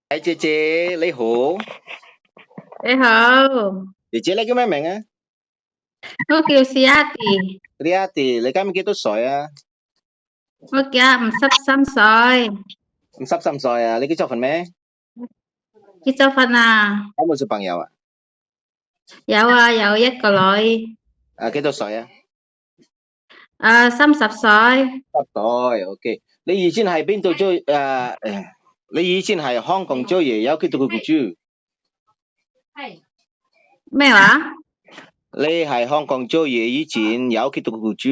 係姐姐你好，你好，姐姐你叫咩名啊我叫史阿弟，？Riyadi，你今年幾多歲啊？我今53歲，53歲啊？你結咗婚咩？結咗婚啦，有冇小朋友啊？有啊，有一個女，幾多歲啊？30歲，10歲，OK。你以前喺邊度做？你以前喺香港做嘢，有幾多個僱主？咩話？你喺香港做嘢以前有幾多個僱主？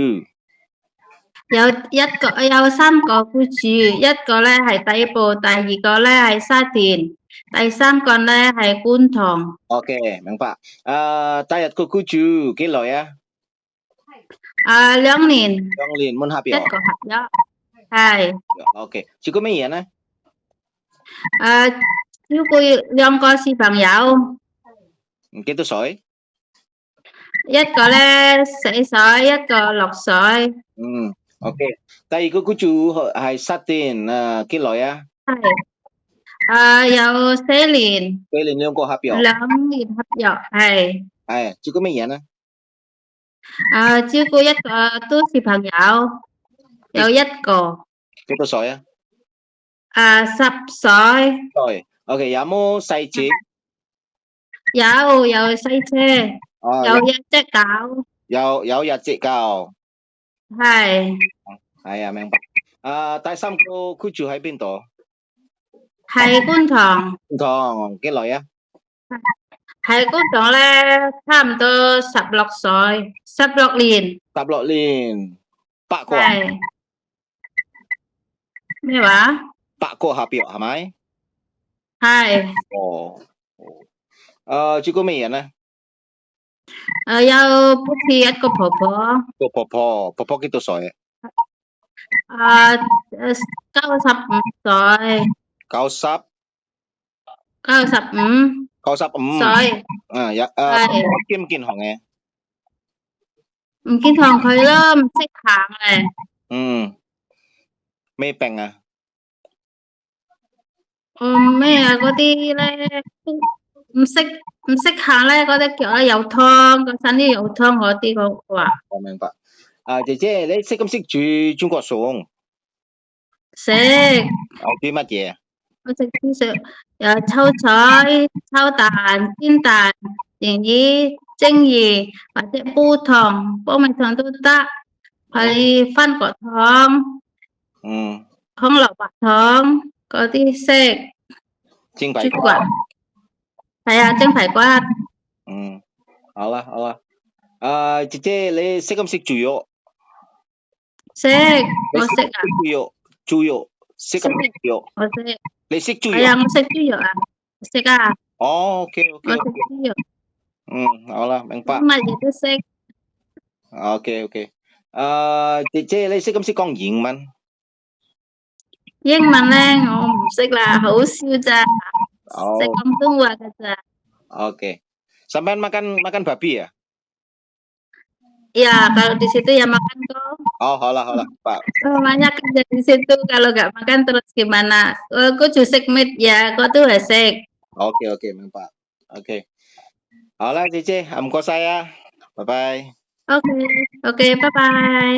有3個僱主，一個咧係底部，第二個咧係沙田，第三個咧係觀塘，OK，明白。第一個僱主幾耐啊？2年，2年滿合約。一個合約，係，OK，照顧咩人呢？照顧兩個小朋友，幾多歲？一個咧4歲，一個6歲，OK。第二個僱主係沙田幾耐啊？係。有4年，4年兩個合約。2年合約，係，係照顧咩人啊？照顧一個都市朋友，有一個，幾多歲啊？10歲，歲。OK，有冇細節？有西車，哦，有一隻狗，有日籍教。係，係啊，明白。第三個僱主喺邊度？係觀塘，唔同，幾耐啊？係觀塘咧，差唔多16歲，16年，16年，8個啊？係，咩話？ 8個合約係咪？係，哦，照顧咩人啊？有好似一個婆婆，個婆婆幾多歲啊？95歲，90、95 95。歲，婆係。婆健唔健康嘅？唔見同佢咯，唔識行咧。咩病啊？咩啊？嗰啲咧都唔識行咧，嗰啲腳咧有湯，個身都有湯嗰啲，我話我明白。姐姐，你識唔識煮中國餸？食，啲乜嘢啊？我食啲食，秋菜、炒蛋、煎蛋、鯽魚、蒸魚或者煲湯、煲米湯都得，係番國湯、嗯，紅蘿蔔湯嗰啲識，蒸排骨。豬骨，係啊，蒸排骨。好啦好啦。姐姐，你識唔識煮肉？識，你識唔識我識啊，煮肉？識唔識，識煮肉？我識，你識煮肉？係啊，我識豬肉啊，識啊，哦，OK 我 OK 識 OK。豬肉，好啦，明白。乜嘢都識。OK OK。姐姐，你識唔識講英文？英文咧，我唔識啦，好少咋，識哦廣東話噶咋。，OK。Sampai makan babi ya? Ya, kalau di situ ya makan kok. Oh, hola hola, Pak. Namanya kerja di situ, kalau nggak makan terus gimana? Kok jusik mit ya, kok tuh hasik. Oke oke, Pak. Oke. 好啦，姐姐，唔該晒啊，拜拜。Oke, oke, bye-bye.